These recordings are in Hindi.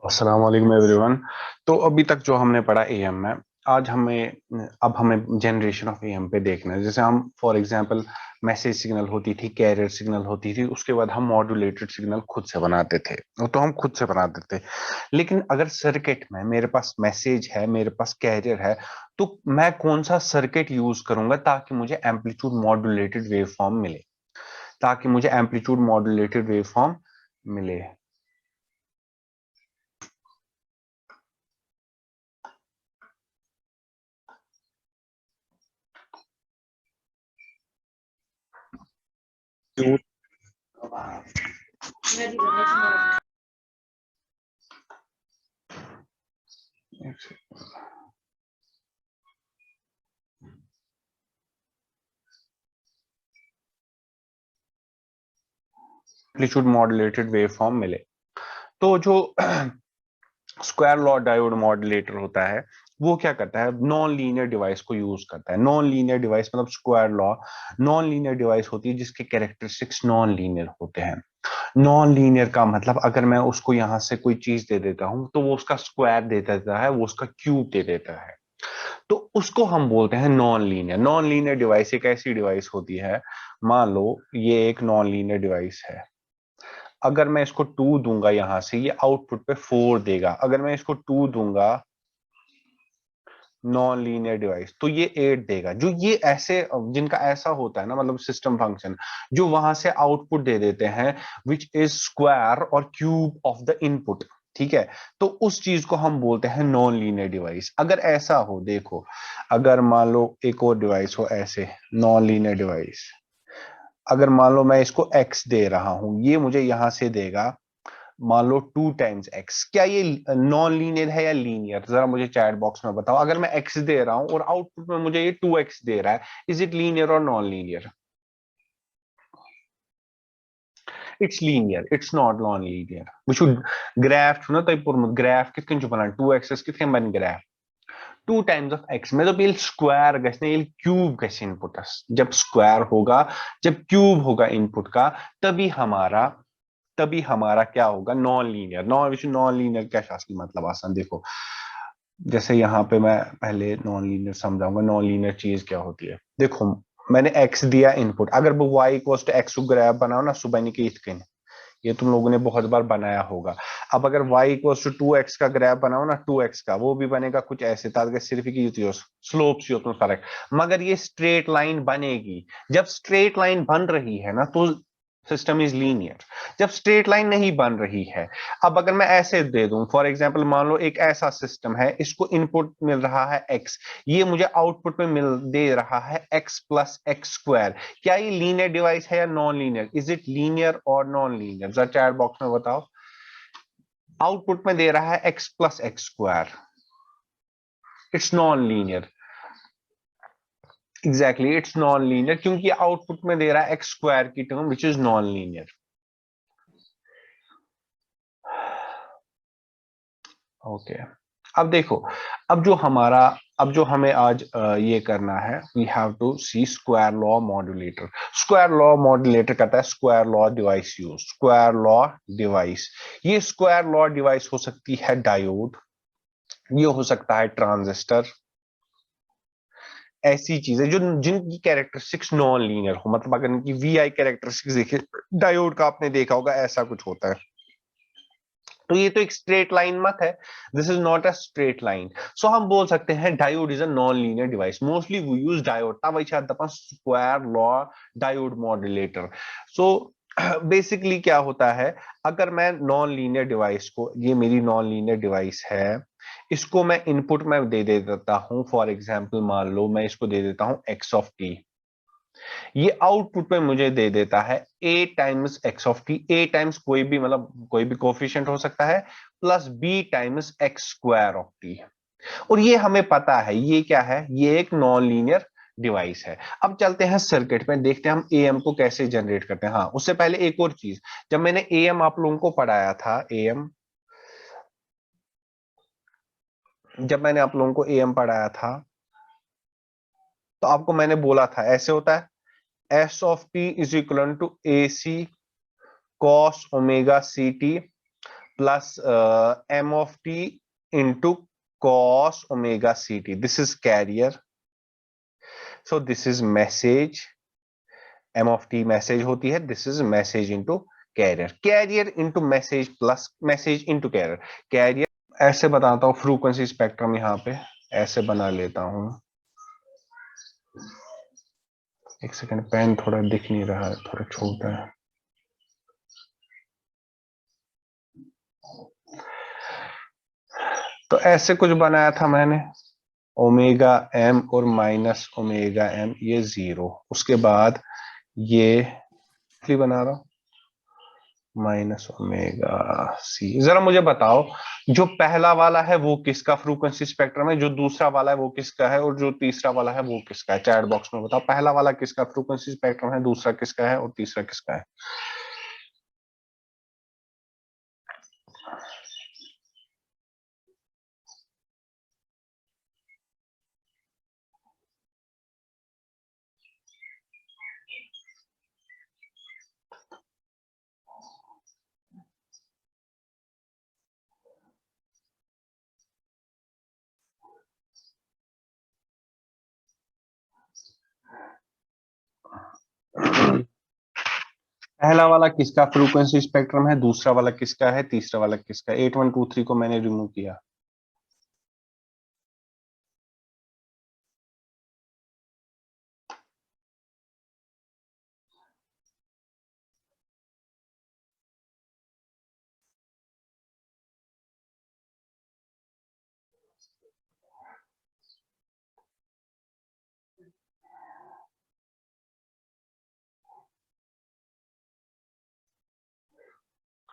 अस्सलाम वालेकुम एवरीवन। तो अभी तक जो हमने पढ़ा एएम में, आज हमें जनरेशन ऑफ एएम पे देखना है। जैसे हम फॉर एग्जांपल मैसेज सिग्नल होती थी, कैरियर सिग्नल होती थी, उसके बाद हम मॉड्यूलेटेड सिग्नल खुद से बनाते थे। वो तो हम खुद से बनाते थे। लेकिन अगर सर्किट में मेरे पास मैसेज है, मेरे पास कैरियर है, तो मैं कौन सा सर्किट यूज करूंगा ताकि मुझे एम्पलीट्यूड मॉड्यूलेटेड वेवफॉर्म मिले, ताकि मुझे एम्पलीट्यूड मॉड्यूलेटेड वेवफॉर्म मिले। एम्पलीट्यूड मॉड्यूलेटेड वेवफॉर्म मिले। तो जो स्क्वायर लॉ डायोड मॉड्यूलेटर होता है, वो क्या करता है, नॉन लीनियर डिवाइस को यूज करता है। नॉन लीनियर डिवाइस मतलब square law non linear device होती है जिसके कैरेक्टरिस्टिक्स नॉन लीनियर होते हैं। नॉन लीनियर का मतलब अगर मैं उसको यहां से कोई चीज दे देता हूं तो वो उसका स्क्वायर दे देता है, वो उसका क्यूब दे देता है। तो उसको हम बोलते हैं non linear. Non linear device एक ऐसी डिवाइस होती है, मान लो ये एक नॉन लीनियर डिवाइस है। अगर मैं इसको 2 दूंगा यहां से, ये आउटपुट पे 4 देगा। अगर मैं इसको 2 दूंगा नॉन लीनियर डिवाइस तो ये 8 देगा। जो ये ऐसे जिनका ऐसा होता है ना, मतलब सिस्टम फंक्शन जो वहां से आउटपुट दे देते हैं विच इज स्क्वायर और क्यूब ऑफ द इनपुट, ठीक है। तो उस चीज को हम बोलते हैं नॉन लीनियर डिवाइस। अगर ऐसा हो, देखो, अगर मान लो एक और डिवाइस हो ऐसे नॉन लीनियर डिवाइस, अगर मान लो मैं इसको x दे रहा हूं, ये मुझे यहां से देगा मान लो 2 टाइम्स x। क्या ये नॉन लीनियर है या लीनियर? जरा मुझे चैट बॉक्स में बताओ। अगर मैं x दे रहा हूं और आउटपुट में मुझे ये 2x दे रहा है, इज इट लीनियर और non linear? It's linear, it's not non linear. वुचु ग्राफ छु ना तय पोरमुत, ग्राफ किथ कन छु बनान, 2x किथ कन बन ग्राफ 2 टाइम्स ऑफ x में। तो ये स्क्वायर गए, ये क्यूब गए इनपुटस। जब स्क्वायर होगा, जब क्यूब होगा इनपुट का, तभी हमारा तभी हमारा क्या होगा, नॉन लीनियर। नॉन लीनियर क्या शास्त्री मतलब आसान देखो। जैसे यहाँ पे मैं पहले नॉन लीनियर समझाऊंगा। नॉन लीनियर चीज क्या होती है, देखो, मैंने x दिया इनपुट। अगर वो y equals to x graph बनाओ ना, सुबह की इथकिन, ये तुम लोगों ने बहुत बार बनाया होगा। अब अगर y इक्वल्स टू 2x का ग्राफ बनाओ ना, 2x का वो भी बनेगा कुछ ऐसे, ताकि सिर्फ की स्लोप सी हो फर्क, मगर ये स्ट्रेट लाइन बनेगी। जब स्ट्रेट लाइन बन रही है ना, तो सिस्टम इज लीनियर। जब स्ट्रेट लाइन नहीं बन रही है, अब अगर मैं ऐसे दे दूं, फॉर एग्जांपल मान लो एक ऐसा सिस्टम है, इसको इनपुट मिल रहा है x, ये मुझे आउटपुट में मिल दे रहा है x प्लस एक्स स्क्वायर। क्या ये लीनियर डिवाइस है या non linear? Is it linear और नॉन लीनियर? जरा चैट बॉक्स में बताओ। आउटपुट में दे रहा है x plus x square, it's non linear. Exactly, it's non linear, क्योंकि आउटपुट में दे रहा है एक्स स्क्वायर की term which is non linear. Okay, अब देखो, अब जो हमारा अब जो हमें आज ये करना है, we have to see square law modulator. Square law modulator कहता है square law device use. Square law device, ये स्क्वायर लॉ डिवाइस हो सकती है डायोड, ये हो सकता है ट्रांजिस्टर, ऐसी चीजें जो जिनकी कैरेक्टरिस्टिक्स नॉन लीनियर हो। मतलब अगर इनकी वी आई कैरेक्टरिस्टिक्स देखिए, डायोड का आपने देखा होगा ऐसा कुछ होता है। तो ये तो एक स्ट्रेट लाइन मत है, this is not a straight line. So हम बोल सकते हैं diode is a non linear device. Mostly we use diode, तब square law diode modulator. So basically क्या होता है, अगर मैं नॉन लीनियर डिवाइस को, ये मेरी नॉन लीनियर डिवाइस है, इसको मैं इनपुट में दे देता हूं। फॉर एग्जाम्पल मान लो मैं इसको दे देता हूं एक्स ऑफ टी, ये आउटपुट में मुझे दे देता है a times x of T. A times कोई भी, मतलब कोई भी कोफिशिएंट हो सकता है, plus b times x square of T. और ये हमें पता है ये क्या है, ये एक नॉन लीनियर डिवाइस है। अब चलते हैं सर्किट में, देखते हैं हम एएम को कैसे जनरेट करते हैं। हाँ, उससे पहले एक और चीज, जब मैंने एएम आप लोगों को पढ़ाया था, एएम, जब मैंने आप लोगों को एएम पढ़ाया था, तो आपको मैंने बोला था ऐसे होता है, s of t is equal to a C cos omega C t plus m of t into cos omega ct. This is carrier. So this is message. m of t message होती है. This is message into carrier. Carrier into message plus message into carrier. Carrier ऐसे बताता हूँ, फ्रीक्वेंसी स्पेक्ट्रम यहाँ पे ऐसे बना लेता हूं. एक सेकंड, पेन थोड़ा दिख नहीं रहा है, थोड़ा छोटा है. तो ऐसे कुछ बनाया था मैंने, ओमेगा एम और माइनस ओमेगा एम, ये 0. उसके बाद ये बना रहा हूं माइनस ओमेगा सी. जरा मुझे बताओ, जो पहला वाला है वो किसका फ्रीक्वेंसी स्पेक्ट्रम है, जो दूसरा वाला है वो किसका है, और जो तीसरा वाला है वो किसका है? चैट बॉक्स में बताओ, पहला वाला किसका फ्रीक्वेंसी स्पेक्ट्रम है, दूसरा किसका है, और तीसरा किसका है? पहला वाला किसका फ्रीक्वेंसी स्पेक्ट्रम है, दूसरा वाला किसका है, तीसरा वाला किसका है? 8123 को मैंने रिमूव किया.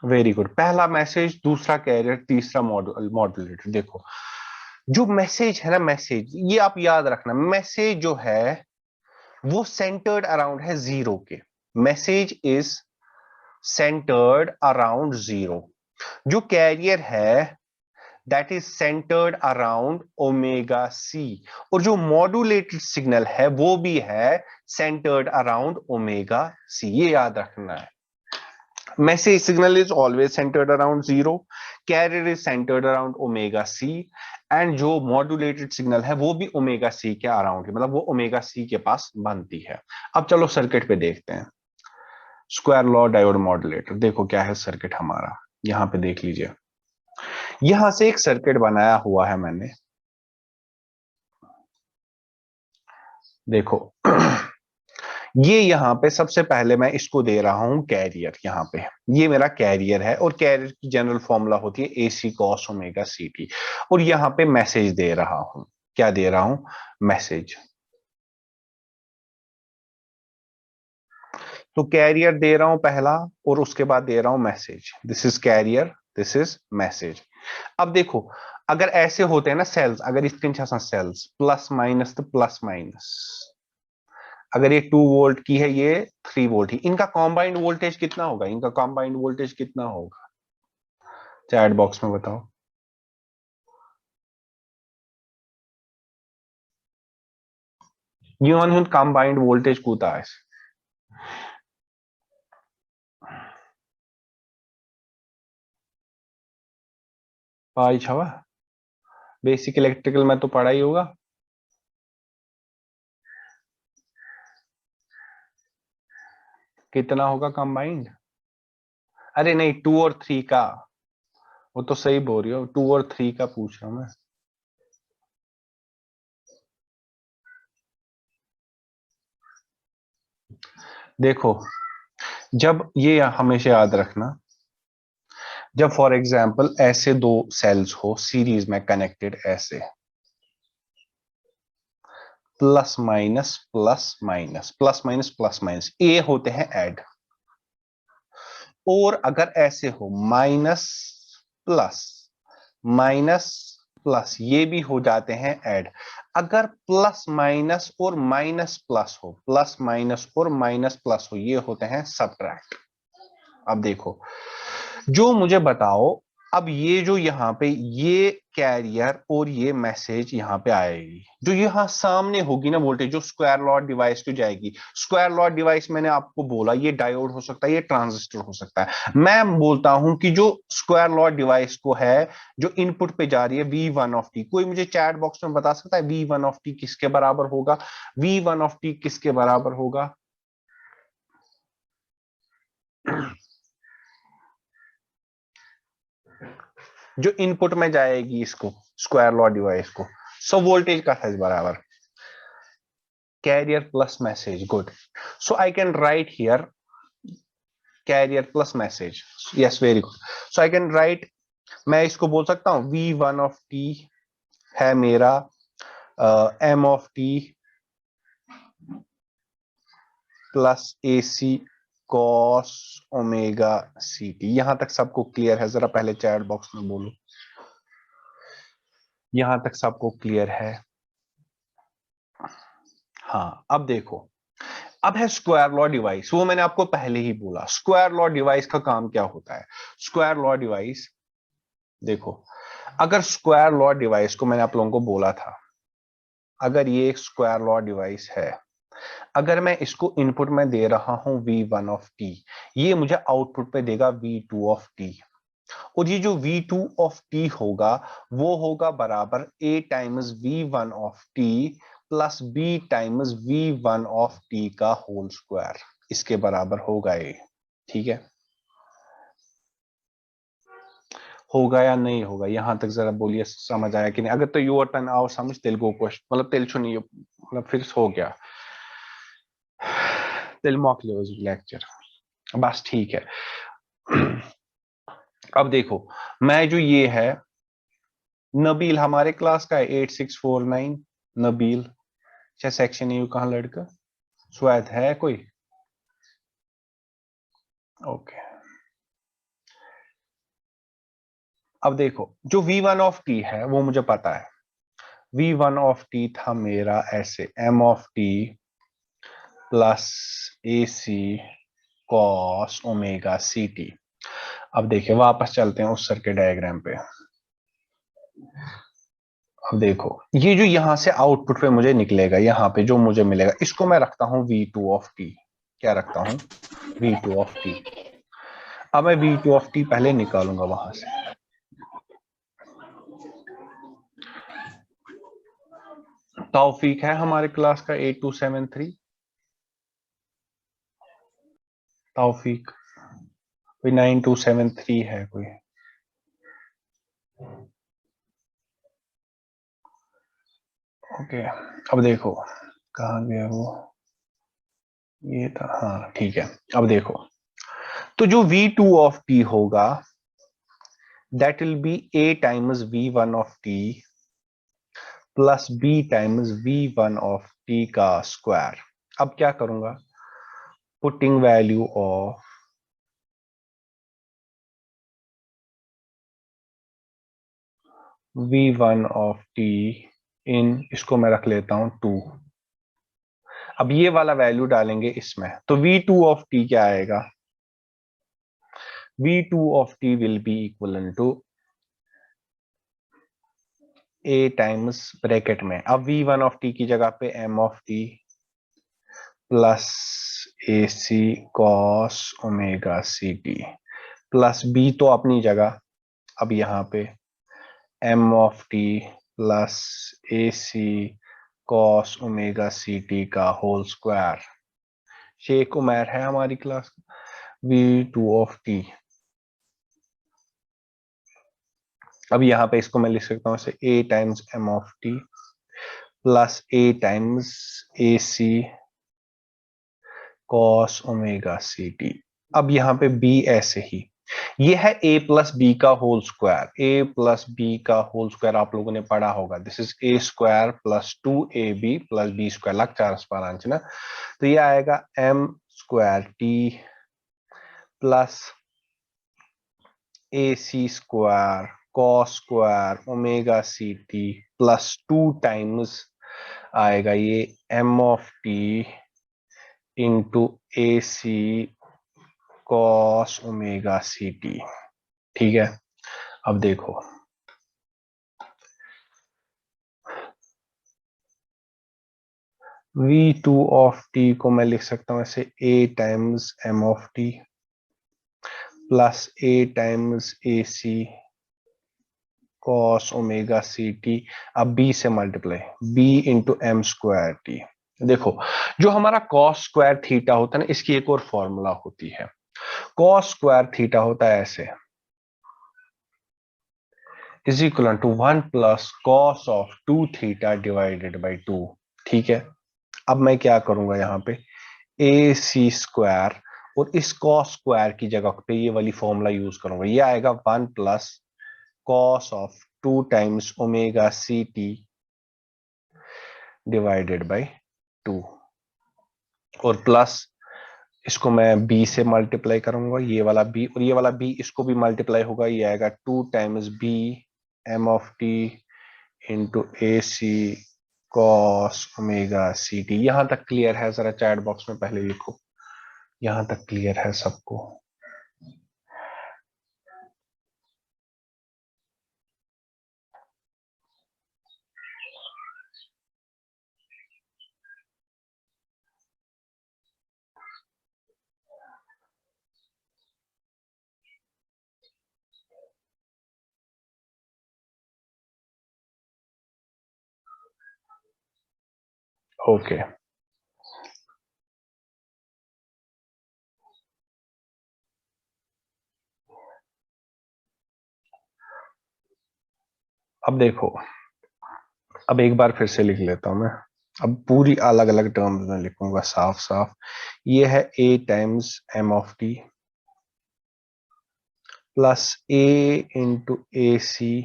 Very good. पहला मैसेज, दूसरा कैरियर, तीसरा मॉड्यूलेटर. देखो जो मैसेज है ना, मैसेज ये आप याद रखना, मैसेज जो है वो सेंटर्ड अराउंड है 0 के. Message is centred around 0. जो कैरियर है that is centred around omega c, और जो मॉड्यूलेटेड सिग्नल है वो भी है सेंटर्ड अराउंड ओमेगा सी. ये याद रखना है. Message signal is always centered around 0. Carrier is centered around omega c. And जो modulated signal है वो भी omega c के अराउंड है, मतलब वो omega c के पास बनती है. अब चलो सर्किट पे देखते हैं. Square law diode modulator. देखो क्या है सर्किट हमारा, यहां पे देख लीजिए. यहां से एक सर्किट बनाया हुआ है मैंने. देखो ये यहां पे सबसे पहले मैं इसको दे रहा हूं कैरियर. यहां पे ये मेरा कैरियर है, और कैरियर की जनरल फॉर्मूला होती है AC cos ओमेगा CT. और यहां पे मैसेज दे रहा हूं. क्या दे रहा हूं? मैसेज. तो कैरियर दे रहा हूं पहला, और उसके बाद दे रहा हूं message. This is carrier, this is message. अब देखो, अगर ऐसे होते हैं ना सेल्स, अगर इसके सेल्स प्लस माइनस, तो प्लस माइनस, अगर ये 2 वोल्ट की है, ये 3 वोल्ट ही, इनका कॉम्बाइंड वोल्टेज कितना होगा? इनका कॉम्बाइंड वोल्टेज कितना होगा? चैट बॉक्स में बताओ. यून हुन कॉम्बाइंड वोल्टेज कूता है. पाई छवा बेसिक इलेक्ट्रिकल में तो पढ़ा ही होगा. कितना होगा कॉम्बाइंड? अरे नहीं, 2 और 3 का. वो तो सही बोल रही हो, 2 और 3 का पूछ रहा हूं मैं. देखो, जब ये हमेशा याद रखना, जब फॉर एग्जांपल ऐसे दो सेल्स हो सीरीज में कनेक्टेड, ऐसे plus minus plus minus plus minus plus minus, ये होते हैं ऐड. और अगर ऐसे हो माइनस प्लस माइनस प्लस, ये भी हो जाते हैं ऐड. अगर प्लस माइनस और माइनस प्लस हो, प्लस माइनस और माइनस प्लस हो, ये होते हैं सबट्रैक्ट. अब देखो, जो मुझे बताओ अब ये जो यहाँ पे ये कैरियर और ये मैसेज यहाँ पे आएगी, जो यहाँ सामने होगी ना वोल्टेज, जो स्क्वायर लॉ डिवाइस को जाएगी। स्क्वायर लॉ डिवाइस मैंने आपको बोला ये डायोड हो सकता है, ये ट्रांजिस्टर हो सकता है। मैं बोलता हूं कि जो स्क्वायर लॉ डिवाइस को है, जो इनपुट पे जा रही है V1 कोई मुझे चैट बॉक्स में बता सकता है V1 किसके बराबर होगा? V1 किसके बराबर होगा? जो इनपुट में जाएगी इसको, स्क्वायर लॉ डिवाइस को, सो वोल्टेज का साइज बराबर carrier plus message. Good. So I can write here carrier plus message. Yes, very good. So I can write, मैं इसको बोल सकता हूं V1 है मेरा M plus AC cos omega CT। यहां तक सबको क्लियर है? जरा पहले चैट बॉक्स में बोलो, यहां तक सबको क्लियर है? हाँ, अब देखो, अब है स्क्वायर लॉ डिवाइस। वो मैंने आपको पहले ही बोला, स्क्वायर लॉ डिवाइस का काम क्या होता है। स्क्वायर लॉ डिवाइस देखो, अगर स्क्वायर लॉ डिवाइस को मैंने आप लोगों को बोला था, अगर ये एक स्क्वायर लॉ डिवाइस है, अगर मैं इसको इनपुट में दे रहा हूं V1, ये मुझे आउटपुट पे देगा V2। और ये जो V2 होगा वो होगा बराबर A times V1 plus B times V1 का होल स्क्वायर, इसके बराबर होगा ये। ठीक है, होगा या नहीं होगा? यहां तक जरा बोलिए, समझ आया कि नहीं? अगर तो యువర్ टर्न आओ समझ తెలుగు क्वेश्चन मतलब తెలుసు नहीं मतलब फिर हो गया తెలుగు लेक्चर, बस ठीक है। अब देखो, मैं जो ये है नबील हमारे क्लास का है 8649, नबील। अच्छा सेक्शन यू कहाँ लड़का? स्वाद है कोई? ओके, अब देखो जो V1 है वो मुझे पता है। V1 था मेरा ऐसे M plus AC cos omega CT। अब देखिए वापस चलते हैं उस सर्किट डायग्राम पे। अब देखो ये जो यहां से आउटपुट पे मुझे निकलेगा, यहाँ पे जो मुझे मिलेगा इसको मैं रखता हूं V2। क्या रखता हूं? V2। अब मैं V2 पहले निकालूंगा वहां से। तौफीक है हमारे क्लास का 8273, तौफीक कोई 9273 है कोई? ओके, अब देखो कहाँ गया वो, ये था, हाँ ठीक है। अब देखो तो जो V2 होगा that will be A times V1 plus B times V1 का स्क्वायर। अब क्या करूंगा? पुटिंग वैल्यू ऑफ V1 इन, इसको मैं रख लेता हूं 2। अब ये वाला वैल्यू डालेंगे इसमें, तो V2 क्या आएगा? V2 will be equal to A times bracket में, अब V1 की जगह पे M plus AC cos omega CT plus B तो अपनी जगह, अब यहाँ पे M plus AC cos omega CT का होल स्क्वायर। शेख उमर है हमारी क्लास V2। अब यहाँ पे इसको मैं लिख सकता हूँ A times M plus A times AC cos omega CT। अब यहाँ पे B ऐसे ही, ये है A प्लस बी का whole square. A plus B का होल स्क्वायर आप लोगों ने पढ़ा होगा, this is A square plus 2AB plus B square लग 4 ना। तो ये आएगा M square T plus AC square cos square omega CT plus 2 times आएगा ये M into AC cos omega CT। ठीक है, अब देखो v2 ऑफ टी को मैं लिख सकता हूं ऐसे a times m of T plus a times A C cos omega C T. अब b से multiply b into M square T. देखो जो हमारा कॉस स्क्वायर थीटा होता है ना, इसकी एक और फॉर्मूला होती है। कॉस स्क्वायर थीटा होता है ऐसे, is equal to 1 plus cos of 2 theta divided by 2। ठीक है, अब मैं क्या करूंगा यहाँ पे ए सी स्क्वायर और इस कॉस स्क्वायर की जगह पे ये वाली फॉर्मूला यूज करूंगा। ये आएगा 1 plus cos of 2 times omega C T divided by 2 और प्लस इसको मैं b से मल्टीप्लाई करूंगा, ये वाला b और ये वाला b इसको भी मल्टीप्लाई होगा, ये आएगा 2 times b m of T into A C cos omega C T. यहां तक क्लियर है? जरा चैट बॉक्स में पहले लिखो, यहां तक क्लियर है सबको? ओके अब देखो, अब एक बार फिर से लिख लेता हूं मैं। अब पूरी अलग अलग टर्म्स में लिखूंगा साफ साफ। ये है a times m of T plus a into A C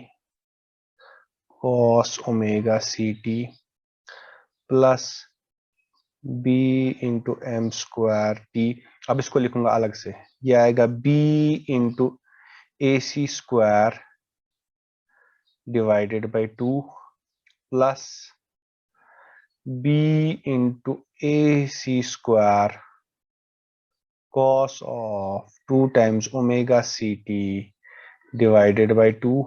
cos omega C T plus b into M square T. अब इसको लिखूंगा अलग से, ये आएगा b into A C square divided by 2 plus b into A C square cos of 2 times omega ct divided by 2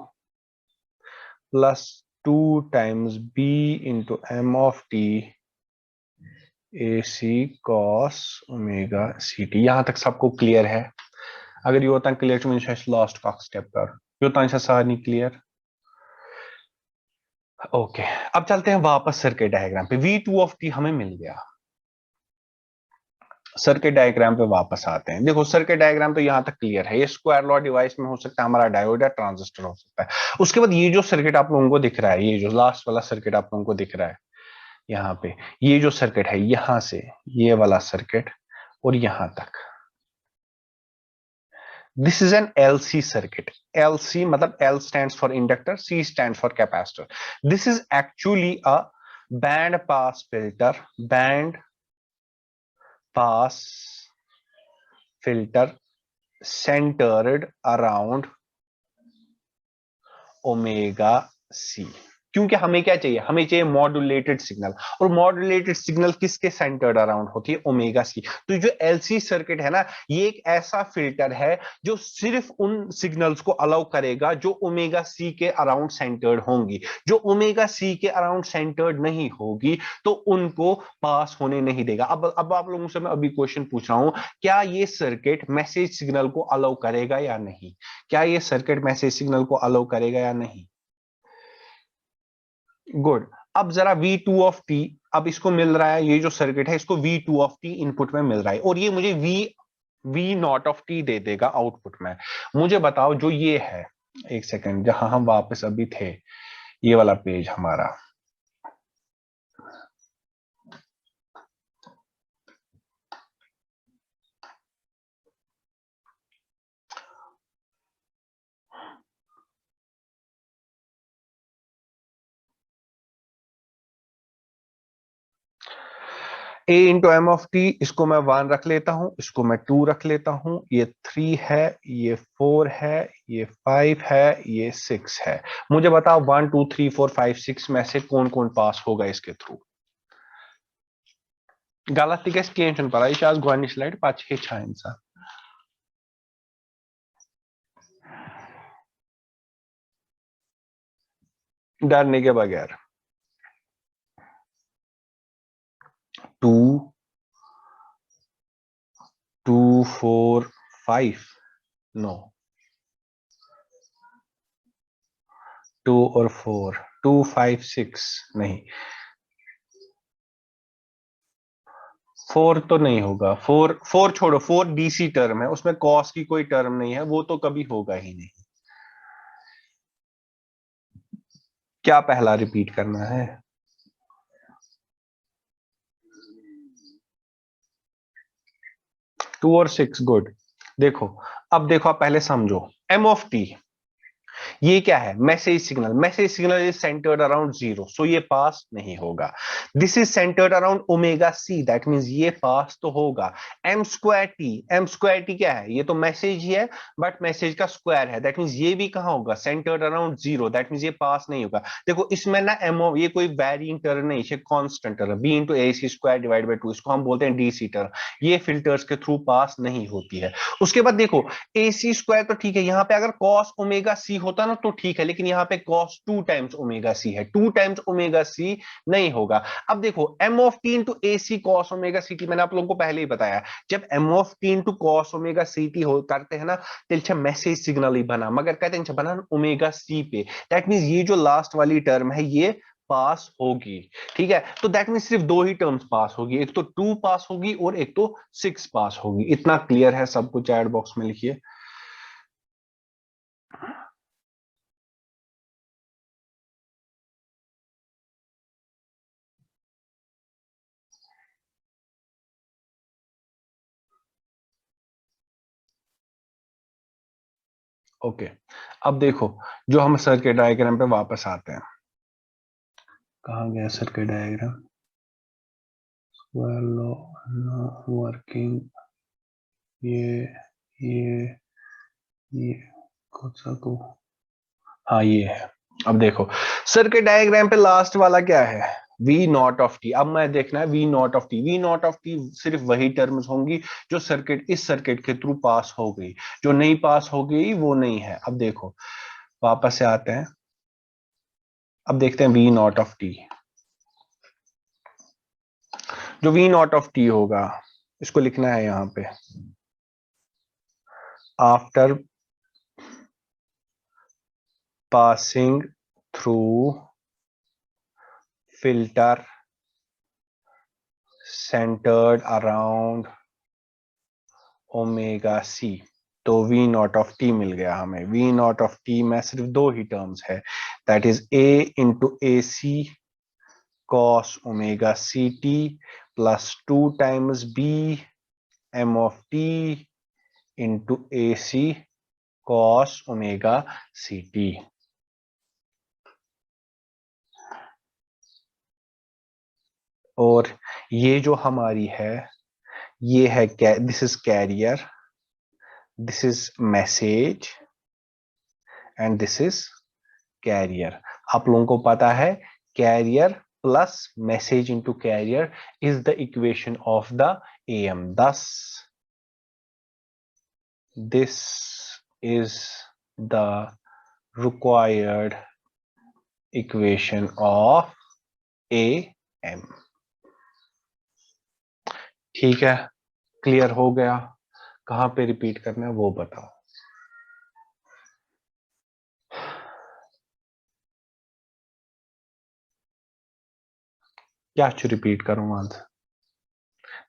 plus 2 times b into m of t ac cos omega ct। यहां तक सबको क्लियर है? अगर ये होता है क्लियर तो मुझे लास्ट का स्टेप कर ये होता है सारा नहीं क्लियर। ओके अब चलते हैं वापस सर्किट डायग्राम पे। v2 ऑफ t हमें मिल गया। सर्किट डायग्राम पे वापस आते हैं। देखो सर्किट डायग्राम तो यहां तक क्लियर है। ये स्क्वायर लॉ डिवाइस में हो सकता है हमारा डायोड या ट्रांजिस्टर हो सकता है। उसके बाद ये जो सर्किट आप लोगों को दिख रहा है, ये जो लास्ट वाला सर्किट आप लोगों को दिख रहा है यहाँ पे, ये जो सर्किट है यहां से ये वाला सर्किट और यहां तक, this is an LC circuit. LC मतलब L stands for inductor, C stands for capacitor. This is actually a band pass filter, band pass filter centered around omega C. क्योंकि हमें क्या चाहिए? हमें चाहिए मॉड्यूलेटेड सिग्नल, और मॉड्यूलेटेड सिग्नल किसके सेंटर्ड अराउंड होती है? Omega C. तो जो एलसी सर्किट है ना, ये एक ऐसा फिल्टर है जो सिर्फ उन सिग्नल्स को अलाउ करेगा जो ओमेगा सी के अराउंड सेंटर्ड होंगी। जो ओमेगा सी के अराउंड सेंटर्ड नहीं होगी तो उनको पास होने नहीं देगा। अब आप लोगों से मैं अभी क्वेश्चन पूछ रहा हूं, क्या ये सर्किट मैसेज सिग्नल को अलाउ करेगा या नहीं? क्या ये सर्किट मैसेज सिग्नल को अलाउ करेगा या नहीं? गुड। अब जरा V2 ऑफ टी, अब इसको मिल रहा है, ये जो सर्किट है इसको V2 ऑफ टी इनपुट में मिल रहा है और ये मुझे V नॉट ऑफ टी दे देगा आउटपुट में। मुझे बताओ जो ये है, एक सेकेंड, जहां हम वापस अभी थे, ये वाला पेज हमारा, a into M of T, इसको मैं 1 रख लेता हूं, इसको मैं 2 रख लेता हूं, ये 3 है, ये 4 है, ये 5 है, ये 6 है। मुझे बताओ 1 2 3 4 5 6 में से कौन कौन पास होगा इसके थ्रू? गलत गैस कैन पर आज गोनिश लट पे हेचान इंसान। डरने के बगैर। 2 2 4 5 नो, 2 और 4, 2 5 6 नहीं, 4 तो नहीं होगा। 4 छोड़ो, 4 डीसी टर्म है, उसमें कॉस की कोई टर्म नहीं है, वो तो कभी होगा ही नहीं। क्या पहला रिपीट करना है? 2 और 6 गुड। देखो, अब देखो, आप पहले समझो, एम ऑफ टी ये क्या है? Message signal. Message signal is centred around zero, so ये पास नहीं होगा। This is centred around omega C, that means ये पास तो होगा। M square T, M square T क्या है? ये तो मैसेज ही है, बट मैसेज का स्क्वायर है, दैट मींस ये भी कहां होगा? Centred around zero, that means ये पास नहीं होगा। देखो इसमें ना एमओ, ये कोई वैरिंग टर्म नहीं, ये constant term, B into A C square divide by 2, इसको हम बोलते हैं डीसी टर्म। ये फिल्टर्स के थ्रू पास नहीं होती है। उसके बाद देखो, ए सी स्क्वायर तो ठीक है, यहां पे अगर कॉस ओमेगा सी होता ना तो ठीक है, लेकिन यहां पे कॉस 2 टाइम्स ओमेगा सी है, 2 टाइम्स ओमेगा सी नहीं होगा। अब देखो, M of T into A C cos omega C T, मैंने आप लोगों को पहले ही बताया, जब M of T into cos omega C T हो करते हैं ना, तो मैसेज सिग्नल ही बना, मगर कहते हैं बना ओमेगा सी पे, दैट मीन ये जो लास्ट वाली टर्म है ये पास होगी। ठीक है, तो दैट मीन सिर्फ दो ही टर्म्स पास होगी, एक तो 2 पास होगी और एक तो 6 पास होगी। इतना क्लियर है सब कुछ? चैट बॉक्स में लिखिए। ओके, अब देखो, जो हम सर्किट डायग्राम पे वापस आते हैं, कहाँ गया सर्किट डायग्राम? वर्किंग, ये ये ये कौन सा तो, हाँ ये है। अब देखो, सर्किट डायग्राम पे लास्ट वाला क्या है? V naught of T. अब मैं देखना है V naught of T, V naught of T सिर्फ वही टर्म्स होंगी जो सर्किट, इस सर्किट के थ्रू पास हो गई, जो नहीं पास हो गई वो नहीं है। अब देखो, वापस से आते हैं, अब देखते हैं वी नॉट ऑफ टी। जो वी नॉट ऑफ टी होगा, इसको लिखना है यहां पे, after passing through filter centered around omega C. तो वी नॉट ऑफ टी मिल गया हमें। वी नॉट ऑफ टी में सिर्फ दो ही टर्म्स है, that is A into A C cos omega C T plus 2 times B M of T into A C cos omega C T. और ये जो हमारी है, ये है, this is carrier, this is message and this is carrier. आप लोगों को पता है, carrier plus message into carrier is the equation of the AM. thus this is the required equation of AM। ठीक है, क्लियर हो गया? कहां पे रिपीट करना है वो बताओ। क्या रिपीट करूं आज?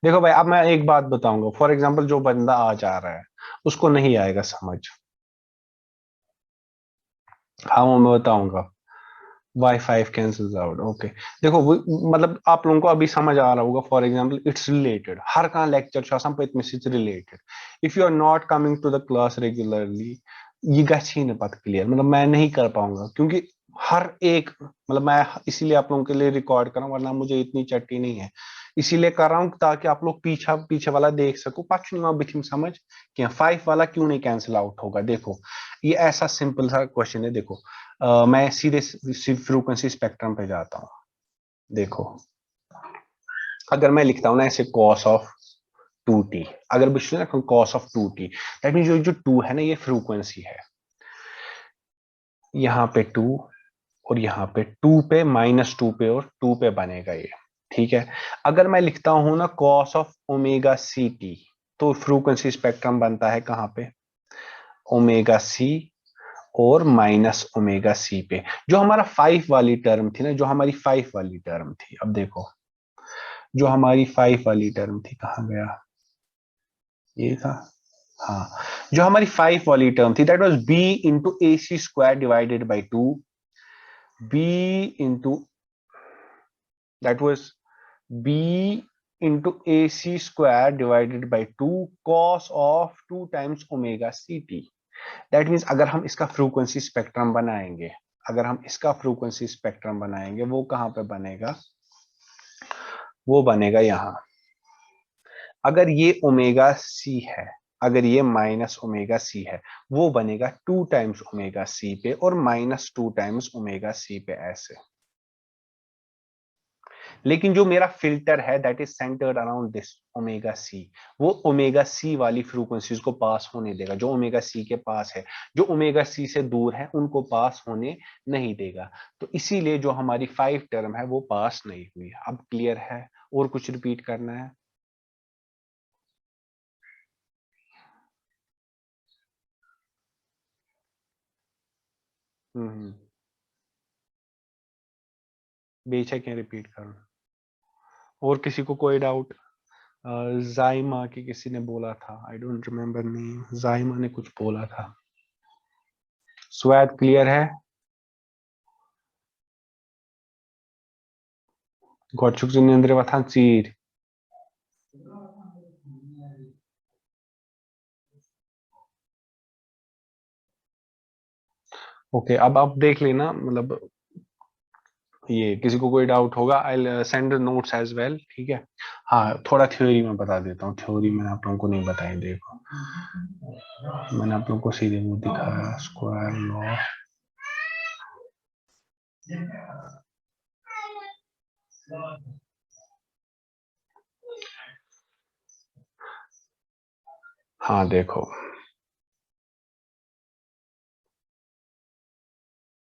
देखो भाई, अब मैं एक बात बताऊंगा, फॉर एग्जांपल जो बंदा आ जा रहा है उसको नहीं आएगा समझ, हाँ वो मैं बताऊंगा। y5 cancels out, okay. देखो मतलब आप लोगों को अभी समझ आ रहा होगा, फॉर एग्जांपल इट्स रिलेटेड, हर कहाँ lecture related. If you are not coming to the class regularly, ये गच्छी नहीं पता क्लियर, मतलब मैं नहीं कर पाऊंगा, क्योंकि हर एक, मतलब मैं इसीलिए आप लोगों के लिए रिकॉर्ड कर रहा हूँ, वरना मुझे इतनी चट्टी नहीं है, इसीलिए कर रहा हूँ ताकि आप लोग पीछा पीछे वाला देख सको, पक्ष बिथिम समझ कि 5 वाला क्यों नहीं कैंसिल आउट होगा। देखो, ये ऐसा सिंपल सा क्वेश्चन है। देखो, मैं सीधे फ्रीक्वेंसी स्पेक्ट्रम पे जाता हूँ। देखो, अगर मैं लिखता हूँ ना ऐसे कॉस ऑफ 2t, अगर ना cos of 2t, that mean जो 2 है ना ये फ्रीक्वेंसी है, यहाँ पे 2 और यहाँ पे 2 पे, -2 पे और 2 पे बनेगा ये, ठीक है। अगर मैं लिखता हूं ना cos of omega C T, तो फ्रीक्वेंसी स्पेक्ट्रम बनता है कहाँ पे, ओमेगा सी और -ओमेगा सी पे। जो हमारा 5 वाली टर्म थी ना, जो हमारी 5 वाली टर्म थी, अब देखो जो हमारी 5 वाली टर्म थी, कहाँ गया ये था, हाँ, जो हमारी 5 वाली टर्म थी, that was B into A C square divided by 2, B into, that was b into ac square divided by 2 cos of 2 times omega ct. That means अगर हम इसका फ्रीक्वेंसी स्पेक्ट्रम बनाएंगे, अगर हम इसका फ्रीक्वेंसी स्पेक्ट्रम बनाएंगे, वो कहां पे बनेगा, वो बनेगा यहां। अगर ये ओमेगा सी है, अगर ये -ओमेगा सी है, वो बनेगा 2 टाइम्स ओमेगा सी पे और -2 टाइम्स ओमेगा सी पे ऐसे। लेकिन जो मेरा फिल्टर है that is centred around this omega C, वो ओमेगा सी वाली फ्रीक्वेंसीज को पास होने देगा, जो ओमेगा सी के पास है। जो ओमेगा सी से दूर है उनको पास होने नहीं देगा। तो इसीलिए जो हमारी 5 टर्म है वो पास नहीं हुई। अब क्लियर है, और कुछ रिपीट करना है? बेशक है, रिपीट करो। और किसी को कोई डाउट? जाइमा की किसी ने बोला था, आई डोंट रिमेम्बर नेम, जाइमा ने कुछ बोला था। स्वाद क्लियर है? गौचुक जिनेंद्र वथान चीर। ओके, अब आप देख लेना, मतलब ये किसी को कोई डाउट होगा, I send notes as well, ठीक है। हाँ, थोड़ा थ्योरी में बता देता हूँ, थ्योरी मैंने आप लोगों को नहीं बताई, देखो मैंने आप लोगों को सीधे वो दिखाया, स्क्वायर लॉ। हाँ देखो,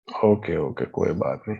ओके ओके, कोई बात नहीं।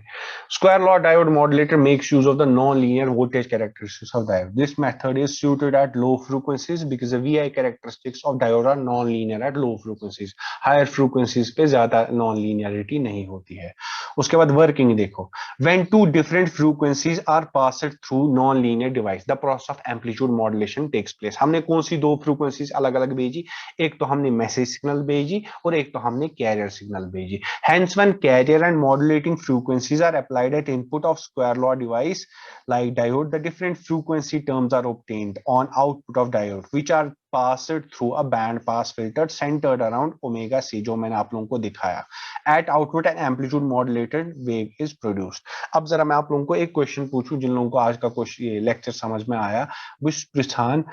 Square law diode modulator makes use of the non-linear voltage characteristics of diode. This method is suited at low frequencies because the VI characteristics of diode are non-linear at low frequencies. Higher frequencies पे ज्यादा non-linearity नहीं होती है। उसके बाद working देखो, when two different frequencies are passed through non-linear device, the process of amplitude modulation takes place. हमने कौन सी दो frequencies अलग अलग भेजी? एक तो हमने मैसेज सिग्नल भेजी और एक तो हमने कैरियर सिग्नल भेजी। Hence, when carrier and modulating frequencies are applied at input of square law device like diode, the different frequency terms are obtained on output of diode, which are passed through a band pass filter centered around omega c, जो मैंने आप लोगों को दिखाया। At output, an amplitude modulated wave is produced. अब जरा मैं आप लोगों को एक क्वेश्चन पूछूं, जिन लोगों को आज का क्वेश्चन ये लेक्चर समझ में आया, विश प्रस्थान